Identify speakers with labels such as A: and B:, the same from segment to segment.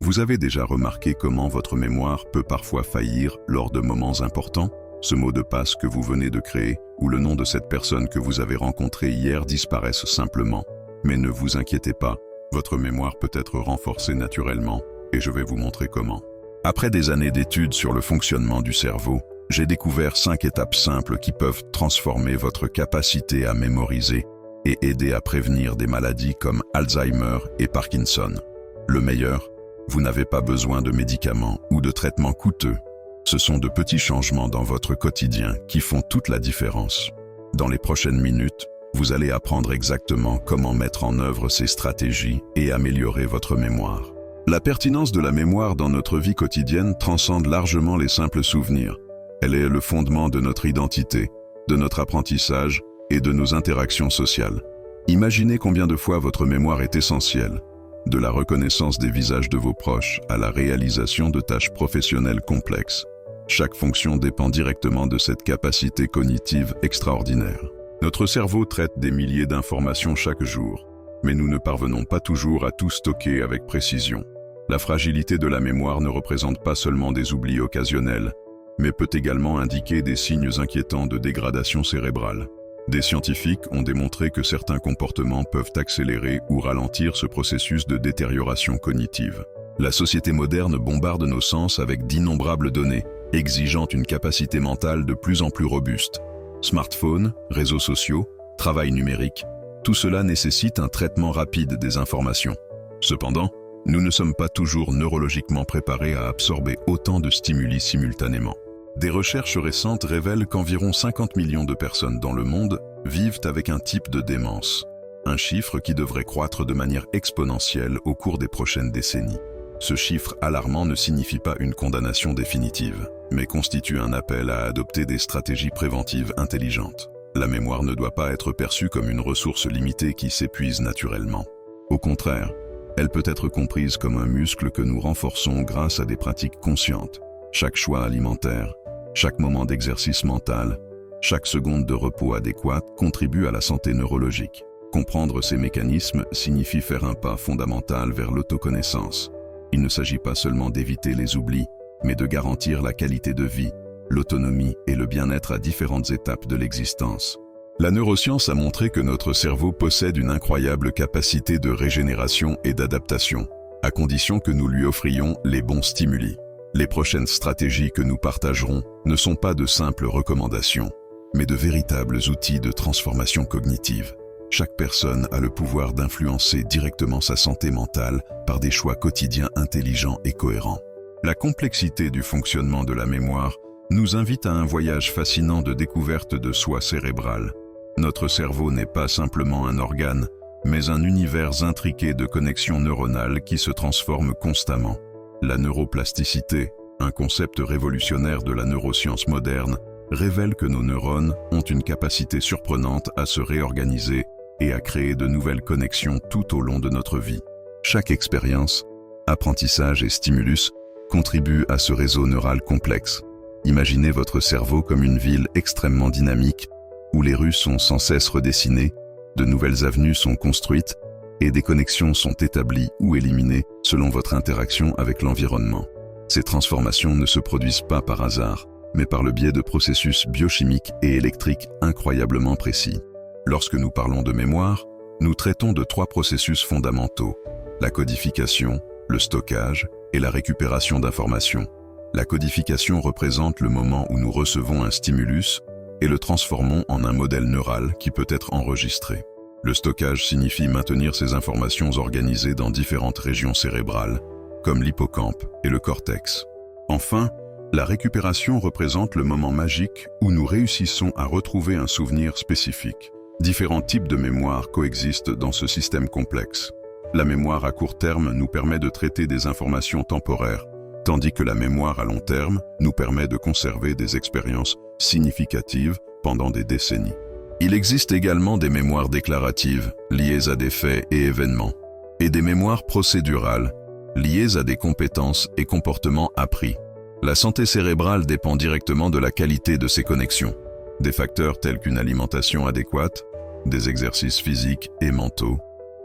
A: Vous avez déjà remarqué comment votre mémoire peut parfois faillir lors de moments importants? Ce mot de passe que vous venez de créer ou le nom de cette personne que vous avez rencontrée hier disparaissent simplement. Mais ne vous inquiétez pas, votre mémoire peut être renforcée naturellement et je vais vous montrer comment. Après des années d'études sur le fonctionnement du cerveau, j'ai découvert 5 étapes simples qui peuvent transformer votre capacité à mémoriser et aider à prévenir des maladies comme Alzheimer et Parkinson. Le meilleur, vous n'avez pas besoin de médicaments ou de traitements coûteux. Ce sont de petits changements dans votre quotidien qui font toute la différence. Dans les prochaines minutes, vous allez apprendre exactement comment mettre en œuvre ces stratégies et améliorer votre mémoire. La pertinence de la mémoire dans notre vie quotidienne transcende largement les simples souvenirs. Elle est le fondement de notre identité, de notre apprentissage et de nos interactions sociales. Imaginez combien de fois votre mémoire est essentielle, de la reconnaissance des visages de vos proches à la réalisation de tâches professionnelles complexes. Chaque fonction dépend directement de cette capacité cognitive extraordinaire. Notre cerveau traite des milliers d'informations chaque jour, mais nous ne parvenons pas toujours à tout stocker avec précision. La fragilité de la mémoire ne représente pas seulement des oublis occasionnels, mais peut également indiquer des signes inquiétants de dégradation cérébrale. Des scientifiques ont démontré que certains comportements peuvent accélérer ou ralentir ce processus de détérioration cognitive. La société moderne bombarde nos sens avec d'innombrables données, exigeant une capacité mentale de plus en plus robuste. Smartphones, réseaux sociaux, travail numérique, tout cela nécessite un traitement rapide des informations. Cependant, nous ne sommes pas toujours neurologiquement préparés à absorber autant de stimuli simultanément. Des recherches récentes révèlent qu'environ 50 millions de personnes dans le monde vivent avec un type de démence, un chiffre qui devrait croître de manière exponentielle au cours des prochaines décennies. Ce chiffre alarmant ne signifie pas une condamnation définitive, mais constitue un appel à adopter des stratégies préventives intelligentes. La mémoire ne doit pas être perçue comme une ressource limitée qui s'épuise naturellement. Au contraire, elle peut être comprise comme un muscle que nous renforçons grâce à des pratiques conscientes. Chaque choix alimentaire, chaque moment d'exercice mental, chaque seconde de repos adéquate contribue à la santé neurologique. Comprendre ces mécanismes signifie faire un pas fondamental vers l'autoconnaissance. Il ne s'agit pas seulement d'éviter les oublis, mais de garantir la qualité de vie, l'autonomie et le bien-être à différentes étapes de l'existence. La neuroscience a montré que notre cerveau possède une incroyable capacité de régénération et d'adaptation, à condition que nous lui offrions les bons stimuli. Les prochaines stratégies que nous partagerons ne sont pas de simples recommandations, mais de véritables outils de transformation cognitive. Chaque personne a le pouvoir d'influencer directement sa santé mentale par des choix quotidiens intelligents et cohérents. La complexité du fonctionnement de la mémoire nous invite à un voyage fascinant de découverte de soi cérébrale. Notre cerveau n'est pas simplement un organe, mais un univers intriqué de connexions neuronales qui se transforment constamment. La neuroplasticité, un concept révolutionnaire de la neuroscience moderne, révèle que nos neurones ont une capacité surprenante à se réorganiser et à créer de nouvelles connexions tout au long de notre vie. Chaque expérience, apprentissage et stimulus contribuent à ce réseau neural complexe. Imaginez votre cerveau comme une ville extrêmement dynamique, où les rues sont sans cesse redessinées, de nouvelles avenues sont construites et des connexions sont établies ou éliminées selon votre interaction avec l'environnement. Ces transformations ne se produisent pas par hasard, mais par le biais de processus biochimiques et électriques incroyablement précis. Lorsque nous parlons de mémoire, nous traitons de 3 processus fondamentaux: la codification, le stockage et la récupération d'informations. La codification représente le moment où nous recevons un stimulus et le transformons en un modèle neural qui peut être enregistré. Le stockage signifie maintenir ces informations organisées dans différentes régions cérébrales, comme l'hippocampe et le cortex. Enfin, la récupération représente le moment magique où nous réussissons à retrouver un souvenir spécifique. Différents types de mémoire coexistent dans ce système complexe. La mémoire à court terme nous permet de traiter des informations temporaires, tandis que la mémoire à long terme nous permet de conserver des expériences significatives pendant des décennies. Il existe également des mémoires déclaratives, liées à des faits et événements, et des mémoires procédurales, liées à des compétences et comportements appris. La santé cérébrale dépend directement de la qualité de ces connexions. Des facteurs tels qu'une alimentation adéquate, des exercices physiques et mentaux,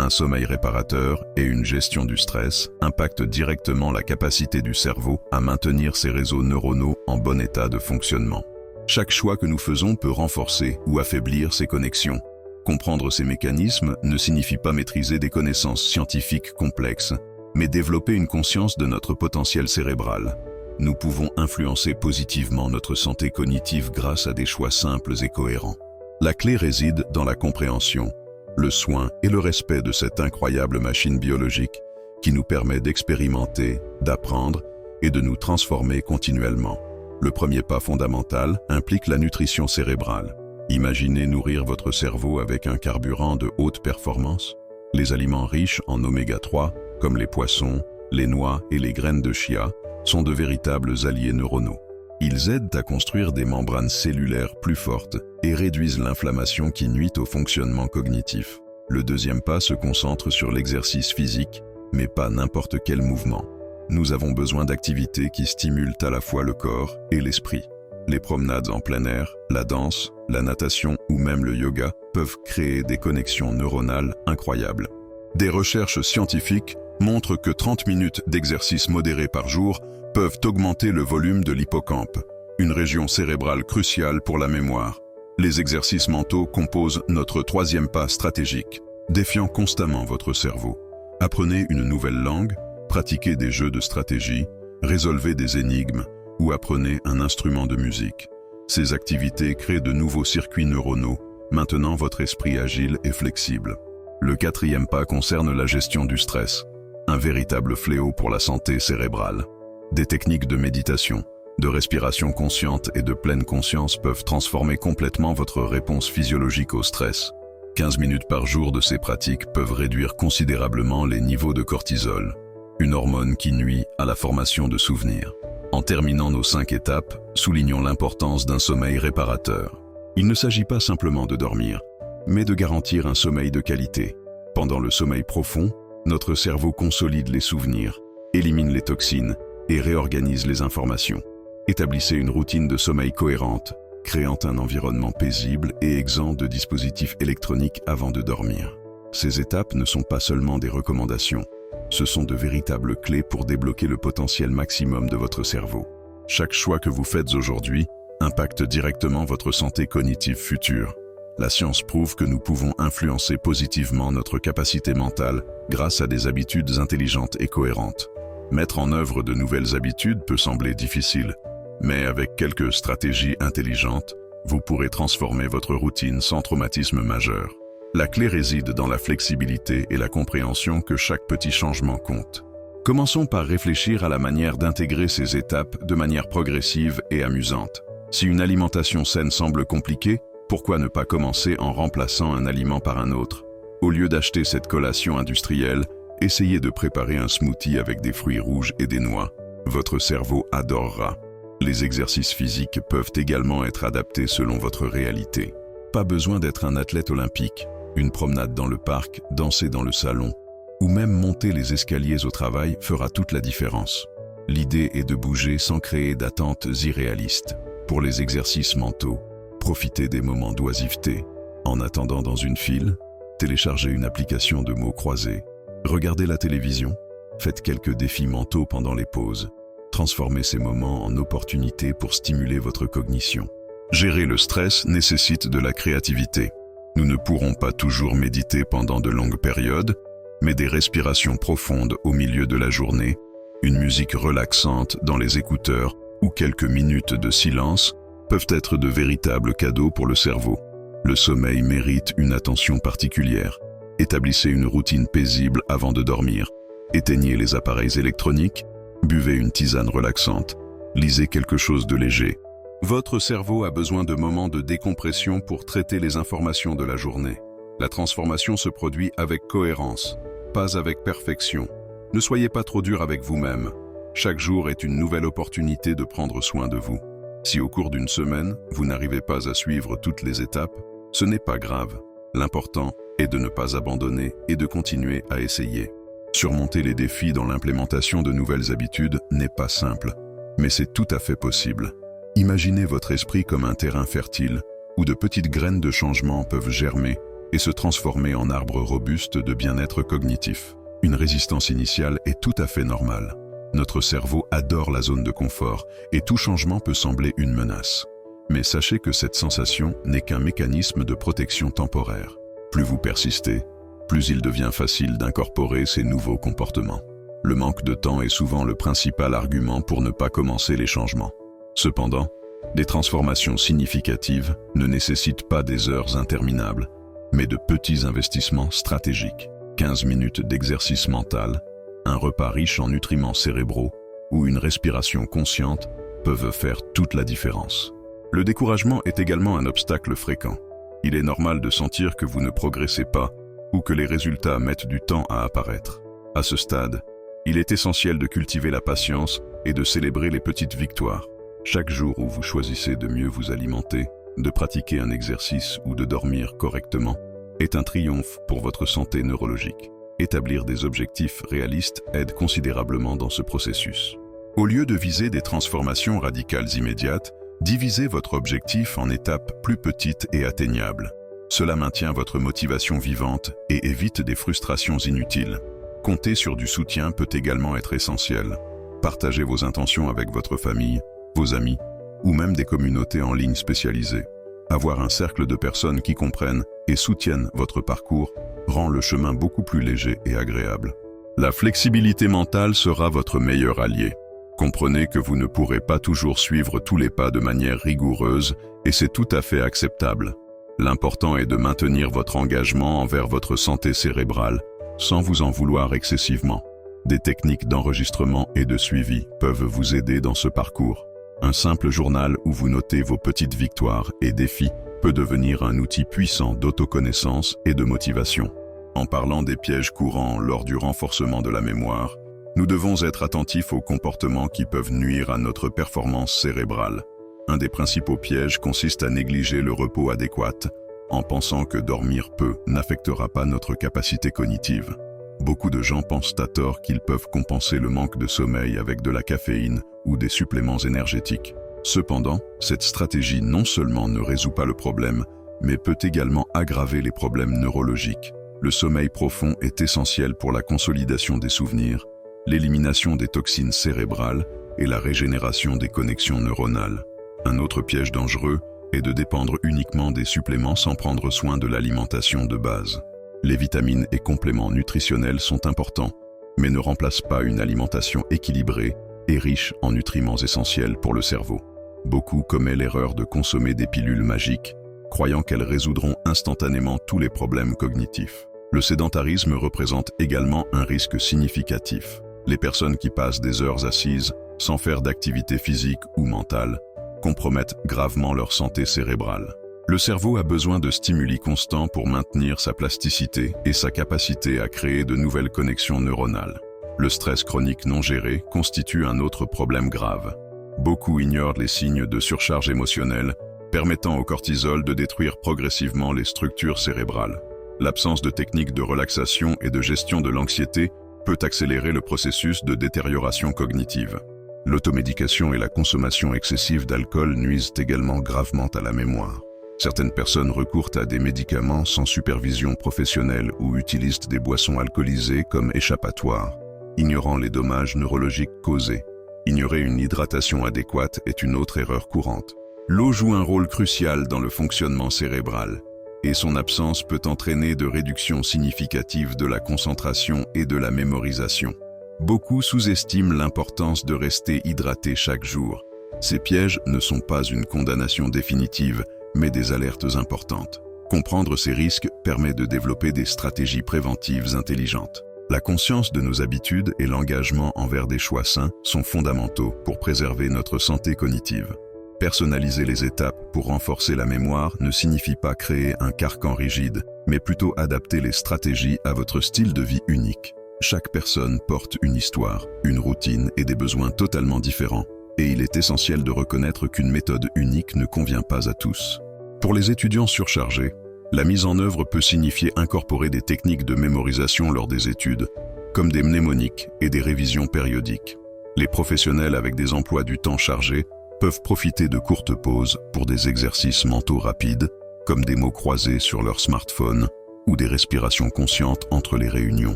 A: Un sommeil réparateur et une gestion du stress impactent directement la capacité du cerveau à maintenir ses réseaux neuronaux en bon état de fonctionnement. Chaque choix que nous faisons peut renforcer ou affaiblir ces connexions. Comprendre ces mécanismes ne signifie pas maîtriser des connaissances scientifiques complexes, mais développer une conscience de notre potentiel cérébral. Nous pouvons influencer positivement notre santé cognitive grâce à des choix simples et cohérents. La clé réside dans la compréhension, le soin et le respect de cette incroyable machine biologique qui nous permet d'expérimenter, d'apprendre et de nous transformer continuellement. Le premier pas fondamental implique la nutrition cérébrale. Imaginez nourrir votre cerveau avec un carburant de haute performance. Les aliments riches en oméga 3, comme les poissons, les noix et les graines de chia, sont de véritables alliés neuronaux. Ils aident à construire des membranes cellulaires plus fortes et réduisent l'inflammation qui nuit au fonctionnement cognitif. Le deuxième pas se concentre sur l'exercice physique, mais pas n'importe quel mouvement. Nous avons besoin d'activités qui stimulent à la fois le corps et l'esprit. Les promenades en plein air, la danse, la natation ou même le yoga peuvent créer des connexions neuronales incroyables. Des recherches scientifiques montrent que 30 minutes d'exercice modéré par jour peuvent augmenter le volume de l'hippocampe, une région cérébrale cruciale pour la mémoire. Les exercices mentaux composent notre troisième pas stratégique, défiant constamment votre cerveau. Apprenez une nouvelle langue, pratiquez des jeux de stratégie, résolvez des énigmes ou apprenez un instrument de musique. Ces activités créent de nouveaux circuits neuronaux, maintenant votre esprit agile et flexible. Le quatrième pas concerne la gestion du stress, un véritable fléau pour la santé cérébrale. Des techniques de méditation, de respiration consciente et de pleine conscience peuvent transformer complètement votre réponse physiologique au stress. 15 minutes par jour de ces pratiques peuvent réduire considérablement les niveaux de cortisol, une hormone qui nuit à la formation de souvenirs. En terminant nos 5 étapes, soulignons l'importance d'un sommeil réparateur. Il ne s'agit pas simplement de dormir, mais de garantir un sommeil de qualité. Pendant le sommeil profond, notre cerveau consolide les souvenirs, élimine les toxines et réorganise les informations. Établissez une routine de sommeil cohérente, créant un environnement paisible et exempt de dispositifs électroniques avant de dormir. Ces étapes ne sont pas seulement des recommandations, ce sont de véritables clés pour débloquer le potentiel maximum de votre cerveau. Chaque choix que vous faites aujourd'hui impacte directement votre santé cognitive future. La science prouve que nous pouvons influencer positivement notre capacité mentale grâce à des habitudes intelligentes et cohérentes. Mettre en œuvre de nouvelles habitudes peut sembler difficile, mais avec quelques stratégies intelligentes, vous pourrez transformer votre routine sans traumatisme majeur. La clé réside dans la flexibilité et la compréhension que chaque petit changement compte. Commençons par réfléchir à la manière d'intégrer ces étapes de manière progressive et amusante. Si une alimentation saine semble compliquée, pourquoi ne pas commencer en remplaçant un aliment par un autre? Au lieu d'acheter cette collation industrielle, essayez de préparer un smoothie avec des fruits rouges et des noix. Votre cerveau adorera. Les exercices physiques peuvent également être adaptés selon votre réalité. Pas besoin d'être un athlète olympique. Une promenade dans le parc, danser dans le salon, ou même monter les escaliers au travail fera toute la différence. L'idée est de bouger sans créer d'attentes irréalistes. Pour les exercices mentaux, profitez des moments d'oisiveté. En attendant dans une file, téléchargez une application de mots croisés. Regardez la télévision, faites quelques défis mentaux pendant les pauses. Transformez ces moments en opportunités pour stimuler votre cognition. Gérer le stress nécessite de la créativité. Nous ne pourrons pas toujours méditer pendant de longues périodes, mais des respirations profondes au milieu de la journée, une musique relaxante dans les écouteurs ou quelques minutes de silence peuvent être de véritables cadeaux pour le cerveau. Le sommeil mérite une attention particulière. Établissez une routine paisible avant de dormir. Éteignez les appareils électroniques, buvez une tisane relaxante, lisez quelque chose de léger. Votre cerveau a besoin de moments de décompression pour traiter les informations de la journée. La transformation se produit avec cohérence, pas avec perfection. Ne soyez pas trop dur avec vous-même. Chaque jour est une nouvelle opportunité de prendre soin de vous. Si au cours d'une semaine, vous n'arrivez pas à suivre toutes les étapes, ce n'est pas grave. L'important est de ne pas abandonner et de continuer à essayer. Surmonter les défis dans l'implémentation de nouvelles habitudes n'est pas simple, mais c'est tout à fait possible. Imaginez votre esprit comme un terrain fertile où de petites graines de changement peuvent germer et se transformer en arbre robuste de bien-être cognitif. Une résistance initiale est tout à fait normale. Notre cerveau adore la zone de confort et tout changement peut sembler une menace. Mais sachez que cette sensation n'est qu'un mécanisme de protection temporaire. Plus vous persistez, plus il devient facile d'incorporer ces nouveaux comportements. Le manque de temps est souvent le principal argument pour ne pas commencer les changements. Cependant, des transformations significatives ne nécessitent pas des heures interminables, mais de petits investissements stratégiques. 15 minutes d'exercice mental, un repas riche en nutriments cérébraux ou une respiration consciente peuvent faire toute la différence. Le découragement est également un obstacle fréquent. Il est normal de sentir que vous ne progressez pas ou que les résultats mettent du temps à apparaître. À ce stade, il est essentiel de cultiver la patience et de célébrer les petites victoires. Chaque jour où vous choisissez de mieux vous alimenter, de pratiquer un exercice ou de dormir correctement, est un triomphe pour votre santé neurologique. Établir des objectifs réalistes aide considérablement dans ce processus. Au lieu de viser des transformations radicales immédiates, divisez votre objectif en étapes plus petites et atteignables. Cela maintient votre motivation vivante et évite des frustrations inutiles. Compter sur du soutien peut également être essentiel. Partagez vos intentions avec votre famille, vos amis ou même des communautés en ligne spécialisées. Avoir un cercle de personnes qui comprennent et soutiennent votre parcours rend le chemin beaucoup plus léger et agréable. La flexibilité mentale sera votre meilleur allié. Comprenez que vous ne pourrez pas toujours suivre tous les pas de manière rigoureuse et c'est tout à fait acceptable. L'important est de maintenir votre engagement envers votre santé cérébrale sans vous en vouloir excessivement. Des techniques d'enregistrement et de suivi peuvent vous aider dans ce parcours. Un simple journal où vous notez vos petites victoires et défis peut devenir un outil puissant d'autoconnaissance et de motivation. En parlant des pièges courants lors du renforcement de la mémoire, nous devons être attentifs aux comportements qui peuvent nuire à notre performance cérébrale. Un des principaux pièges consiste à négliger le repos adéquat, en pensant que dormir peu n'affectera pas notre capacité cognitive. Beaucoup de gens pensent à tort qu'ils peuvent compenser le manque de sommeil avec de la caféine ou des suppléments énergétiques. Cependant, cette stratégie non seulement ne résout pas le problème, mais peut également aggraver les problèmes neurologiques. Le sommeil profond est essentiel pour la consolidation des souvenirs, l'élimination des toxines cérébrales et la régénération des connexions neuronales. Un autre piège dangereux est de dépendre uniquement des suppléments sans prendre soin de l'alimentation de base. Les vitamines et compléments nutritionnels sont importants, mais ne remplacent pas une alimentation équilibrée et riche en nutriments essentiels pour le cerveau. Beaucoup commettent l'erreur de consommer des pilules magiques, croyant qu'elles résoudront instantanément tous les problèmes cognitifs. Le sédentarisme représente également un risque significatif. Les personnes qui passent des heures assises, sans faire d'activité physique ou mentale, compromettent gravement leur santé cérébrale. Le cerveau a besoin de stimuli constants pour maintenir sa plasticité et sa capacité à créer de nouvelles connexions neuronales. Le stress chronique non géré constitue un autre problème grave. Beaucoup ignorent les signes de surcharge émotionnelle, permettant au cortisol de détruire progressivement les structures cérébrales. L'absence de techniques de relaxation et de gestion de l'anxiété peut accélérer le processus de détérioration cognitive. L'automédication et la consommation excessive d'alcool nuisent également gravement à la mémoire. Certaines personnes recourent à des médicaments sans supervision professionnelle ou utilisent des boissons alcoolisées comme échappatoire, ignorant les dommages neurologiques causés. Ignorer une hydratation adéquate est une autre erreur courante. L'eau joue un rôle crucial dans le fonctionnement cérébral, et son absence peut entraîner de réductions significatives de la concentration et de la mémorisation. Beaucoup sous-estiment l'importance de rester hydraté chaque jour. Ces pièges ne sont pas une condamnation définitive, mais des alertes importantes. Comprendre ces risques permet de développer des stratégies préventives intelligentes. La conscience de nos habitudes et l'engagement envers des choix sains sont fondamentaux pour préserver notre santé cognitive. Personnaliser les étapes pour renforcer la mémoire ne signifie pas créer un carcan rigide, mais plutôt adapter les stratégies à votre style de vie unique. Chaque personne porte une histoire, une routine et des besoins totalement différents, et il est essentiel de reconnaître qu'une méthode unique ne convient pas à tous. Pour les étudiants surchargés, la mise en œuvre peut signifier incorporer des techniques de mémorisation lors des études, comme des mnémoniques et des révisions périodiques. Les professionnels avec des emplois du temps chargés peuvent profiter de courtes pauses pour des exercices mentaux rapides, comme des mots croisés sur leur smartphone ou des respirations conscientes entre les réunions.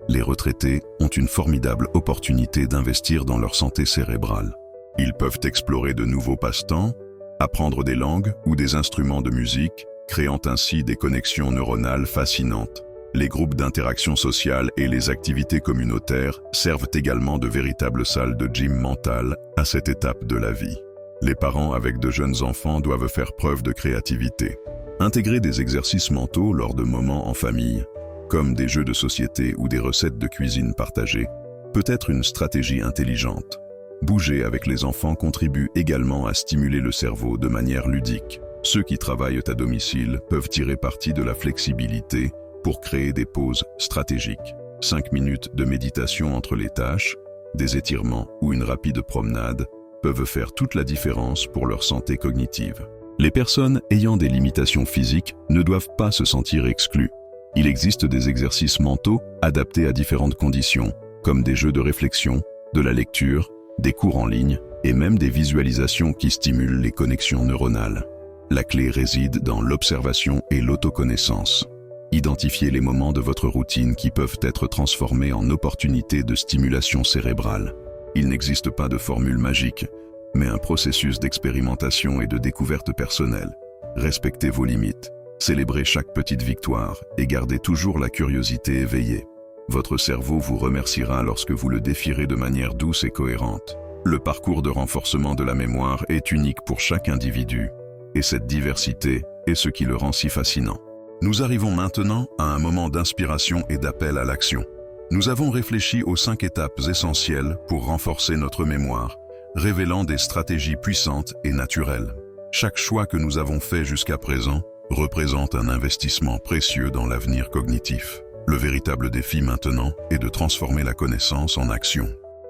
A: Les retraités ont une formidable opportunité d'investir dans leur santé cérébrale. Ils peuvent explorer de nouveaux passe-temps, apprendre des langues ou des instruments de musique, créant ainsi des connexions neuronales fascinantes. Les groupes d'interaction sociale et les activités communautaires servent également de véritables salles de gym mental à cette étape de la vie. Les parents avec de jeunes enfants doivent faire preuve de créativité. Intégrer des exercices mentaux lors de moments en famille, comme des jeux de société ou des recettes de cuisine partagées, peut être une stratégie intelligente. Bouger avec les enfants contribue également à stimuler le cerveau de manière ludique. Ceux qui travaillent à domicile peuvent tirer parti de la flexibilité pour créer des pauses stratégiques. 5 minutes de méditation entre les tâches, des étirements ou une rapide promenade peuvent faire toute la différence pour leur santé cognitive. Les personnes ayant des limitations physiques ne doivent pas se sentir exclues. Il existe des exercices mentaux adaptés à différentes conditions, comme des jeux de réflexion, de la lecture, des cours en ligne et même des visualisations qui stimulent les connexions neuronales. La clé réside dans l'observation et l'autoconnaissance. Identifiez les moments de votre routine qui peuvent être transformés en opportunités de stimulation cérébrale. Il n'existe pas de formule magique, mais un processus d'expérimentation et de découverte personnelle. Respectez vos limites, célébrez chaque petite victoire et gardez toujours la curiosité éveillée. Votre cerveau vous remerciera lorsque vous le défierez de manière douce et cohérente. Le parcours de renforcement de la mémoire est unique pour chaque individu, et cette diversité est ce qui le rend si fascinant. Nous arrivons maintenant à un moment d'inspiration et d'appel à l'action. Nous avons réfléchi aux 5 étapes essentielles pour renforcer notre mémoire, révélant des stratégies puissantes et naturelles. Chaque choix que nous avons fait jusqu'à présent représente un investissement précieux dans l'avenir cognitif. Le véritable défi maintenant est de transformer la connaissance en action.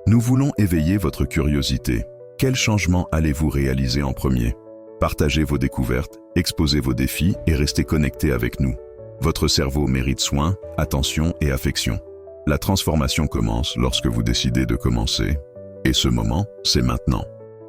A: Nous voulons éveiller votre curiosité. Quels changements allez-vous réaliser en premier? Partagez vos découvertes, exposez vos défis et restez connectés avec nous. Votre cerveau mérite soin, attention et affection. La transformation commence lorsque vous décidez de commencer. Et ce moment, c'est maintenant.